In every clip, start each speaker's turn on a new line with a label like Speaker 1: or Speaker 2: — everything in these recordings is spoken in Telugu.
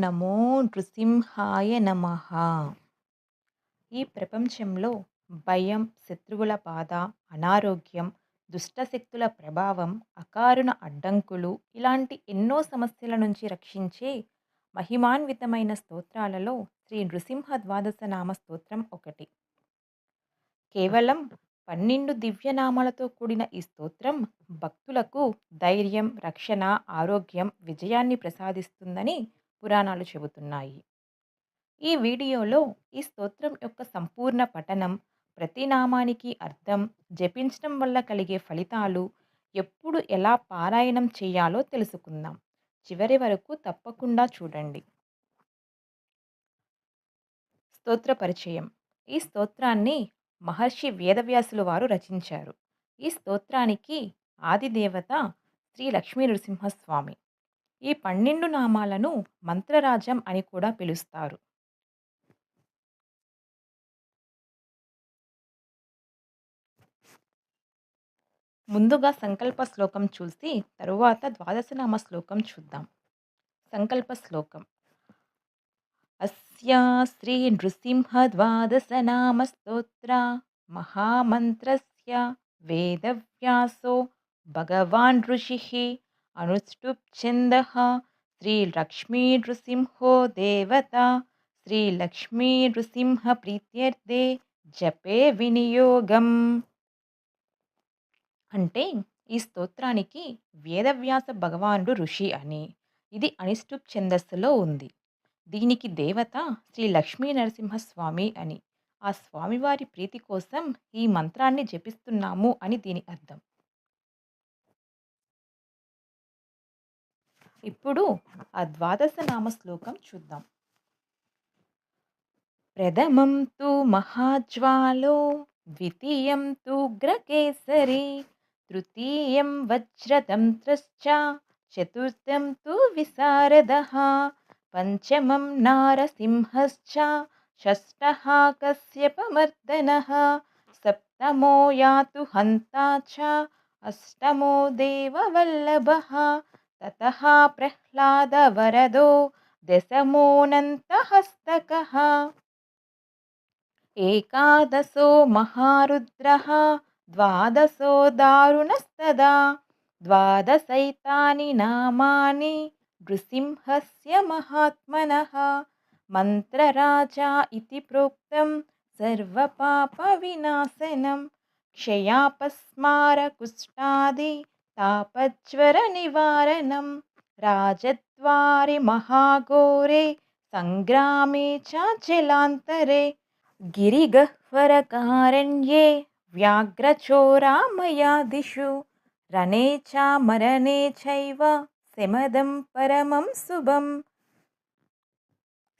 Speaker 1: నమో నృసింహాయ నమః. ఈ ప్రపంచంలో భయం, శత్రువుల బాధ, అనారోగ్యం, దుష్టశక్తుల ప్రభావం, అకారణ అడ్డంకులు ఇలాంటి ఎన్నో సమస్యల నుంచి రక్షించే మహిమాన్వితమైన స్తోత్రాలలో శ్రీ నృసింహ ద్వాదశ నామ స్తోత్రం ఒకటి. కేవలం 12 దివ్యనామాలతో కూడిన ఈ స్తోత్రం భక్తులకు ధైర్యం, రక్షణ, ఆరోగ్యం, విజయాన్ని ప్రసాదిస్తుందని పురాణాలు చెబుతున్నాయి. ఈ వీడియోలో ఈ స్తోత్రం యొక్క సంపూర్ణ పఠనం, ప్రతి నామానికి అర్థం, జపించడం వల్ల కలిగే ఫలితాలు, ఎప్పుడు ఎలా పారాయణం చేయాలో తెలుసుకుందాం. చివరి వరకు తప్పకుండా చూడండి. స్తోత్ర పరిచయం. ఈ స్తోత్రాన్ని మహర్షి వేదవ్యాసులు వారు రచించారు. ఈ స్తోత్రానికి ఆదిదేవత శ్రీ లక్ష్మీ నృసింహస్వామి. ఈ 12 నామాలను మంత్రరాజం అని కూడా పిలుస్తారు. ముందుగా సంకల్ప శ్లోకం చూసి తరువాత ద్వాదశనామ శ్లోకం చూద్దాం. సంకల్ప శ్లోకం. అస్యా శ్రీ నృసింహ ద్వాదశనామ స్తోత్ర మహామంత్రస్య వేదవ్యాసో భగవాన్ ఋషిః అనుష్టుప్ ఛందః శ్రీ లక్ష్మీ నృసింహో దేవత శ్రీ లక్ష్మీ నృసింహ ప్రీత్యర్థే జపే వినియోగం. అంటే ఈ స్తోత్రానికి వేదవ్యాస భగవానుడు ఋషి అని, ఇది అనిష్టుప్ ఛందస్సులో ఉంది. దీనికి దేవత శ్రీ లక్ష్మీ నరసింహస్వామి అని, ఆ స్వామివారి ప్రీతి కోసం ఈ మంత్రాన్ని జపిస్తున్నాము అని దీని అర్థం. ఇప్పుడు ఆ ద్వాదశ నామ శ్లోకం చూద్దాం. ప్రథమం తు మహాజ్వాలో ద్వితీయం తు ఉగ్రకేసరి తృతీయం వజ్రతంత్రశ్చ చతుర్థం తు విశారదః పంచమం నారసింహశ్చ షష్ఠః కశ్యపమర్దనః సప్తమో యాతు హంతా చ అష్టమో దేవవల్లభః తతః ప్రహ్లాద వరదో దశమోనంతహస్తకః ఏకాదశో మహారుద్రః ద్వాదశో దారుణస్తదా ద్వాదశైతాని నామాని నృసింహస్య మహాత్మనః మంత్రరాజా ఇతి ప్రోక్తం సర్వపాప వినాశనం క్షయాపస్మార కుష్ఠాది తాపజ్వర నివారణం రాజద్వారి మహాఘోరే సంగ్రామే చ జలాంతరే గిరిగహ్వరకారణ్యే వ్యాఘ్రచోరామయాదిషు రణే చ మరణే చైవ శమదం పరమం శుభం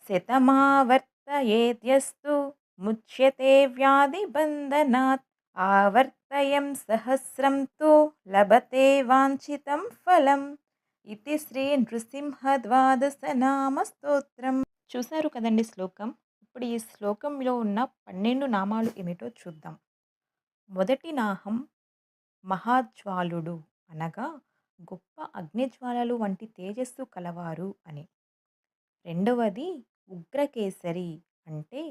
Speaker 1: శతమావర్తయేద్యస్తు ముచ్యతే వ్యాధిబంధనాత్ ఆవర్తయం సహస్రం తు లభతే వాంఛితం ఫలం. ఇది శ్రీ నృసింహ ద్వాదశ నామ స్తోత్రం. చూశారు కదండి శ్లోకం. ఇప్పుడు ఈ శ్లోకంలో ఉన్న 12 నామాలు ఏమిటో చూద్దాం. మొదటి నామం మహాజ్వాలుడు అనగా గొప్ప అగ్నిజ్వాలలు వంటి తేజస్సు కలవారు అని. రెండవది ఉగ్రకేసరి అంటే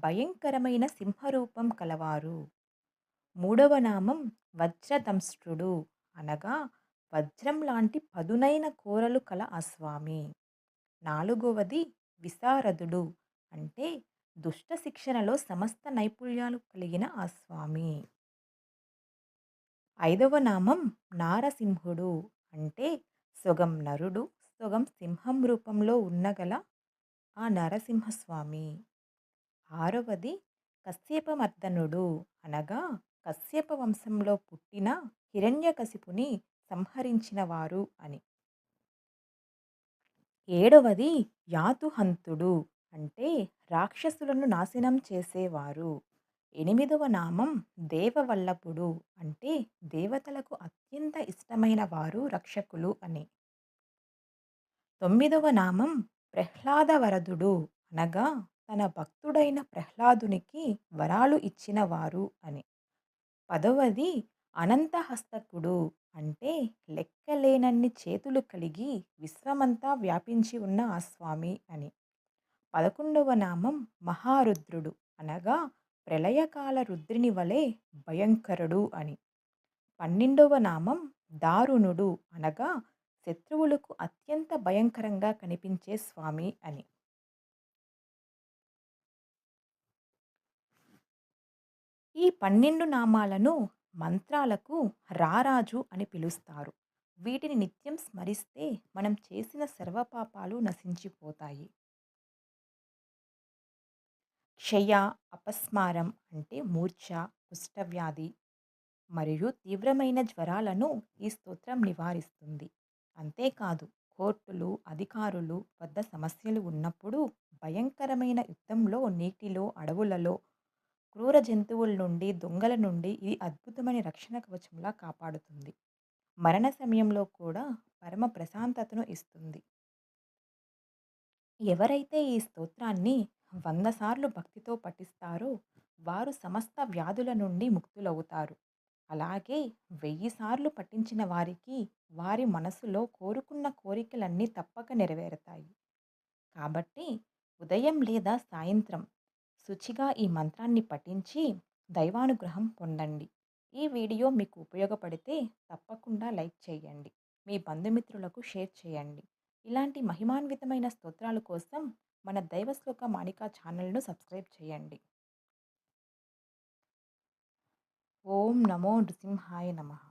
Speaker 1: భయంకరమైన సింహరూపం కలవారు. మూడవ నామం వజ్రదంష్ట్రుడు అనగా వజ్రం లాంటి పదునైన కోరలు కల ఆ స్వామి. నాలుగవది విశారదుడు అంటే దుష్ట శిక్షణలో సమస్త నైపుణ్యాలు కలిగిన ఆ స్వామి. ఐదవ నామం నారసింహుడు అంటే సొగం నరుడు సొగం సింహం రూపంలో ఉన్నగల ఆ నరసింహస్వామి. ఆరవది కశ్యపమర్దనుడు అనగా కశ్యప వంశంలో పుట్టిన హిరణ్యకశిపుని సంహరించిన వారు అని. ఏడవది యాతుహంతుడు అంటే రాక్షసులను నాశనం చేసేవారు. ఎనిమిదవ నామం దేవవల్లభుడు అంటే దేవతలకు అత్యంత ఇష్టమైన వారు, రక్షకులు అని. తొమ్మిదవ నామం ప్రహ్లాదవరదుడు అనగా తన భక్తుడైన ప్రహ్లాదునికి వరాలు ఇచ్చిన వారు అని. పదవది అనంతహస్తకుడు అంటే లెక్కలేనన్ని చేతులు కలిగి విశ్వమంతా వ్యాపించి ఉన్న ఆ స్వామి అని. 11వ నామం మహారుద్రుడు అనగా ప్రళయకాల రుద్రుని వలె భయంకరుడు అని. 12వ నామం దారుణుడు అనగా శత్రువులకు అత్యంత భయంకరంగా కనిపించే స్వామి అని. ఈ 12 నామాలను మంత్రాలకు రారాజు అని పిలుస్తారు. వీటిని నిత్యం స్మరిస్తే మనం చేసిన సర్వపాపాలు నశించిపోతాయి. క్షయ, అపస్మారం అంటే మూర్ఛ, కుష్ఠవ్యాధి మరియు తీవ్రమైన జ్వరాలను ఈ స్తోత్రం నివారిస్తుంది. అంతేకాదు కోర్టులు, అధికారులు వద్ద సమస్యలు ఉన్నప్పుడు భయంకరమైన యుద్ధంలో నీటిలో, అడవులలో క్రూర జంతువుల నుండి, దొంగల నుండి ఇది అద్భుతమైన రక్షణ కవచంలా కాపాడుతుంది. మరణ సమయంలో కూడా పరమ ప్రశాంతతను ఇస్తుంది. ఎవరైతే ఈ స్తోత్రాన్ని 100 సార్లు భక్తితో పఠిస్తారో వారు సమస్త వ్యాధుల నుండి ముక్తులవుతారు. అలాగే 1000 సార్లు పఠించిన వారికి వారి మనసులో కోరుకున్న కోరికలన్నీ తప్పక నెరవేరుతాయి. కాబట్టి ఉదయం లేదా సాయంత్రం శుచిగా ఈ మంత్రాన్ని పఠించి దైవానుగ్రహం పొందండి. ఈ వీడియో మీకు ఉపయోగపడితే తప్పకుండా లైక్ చేయండి. మీ బంధుమిత్రులకు షేర్ చేయండి. ఇలాంటి మహిమాన్వితమైన స్తోత్రాల కోసం మన దైవశ్లోక మాణిక ఛానల్ను సబ్స్క్రైబ్ చేయండి. ఓం నమో నృసింహాయ నమః.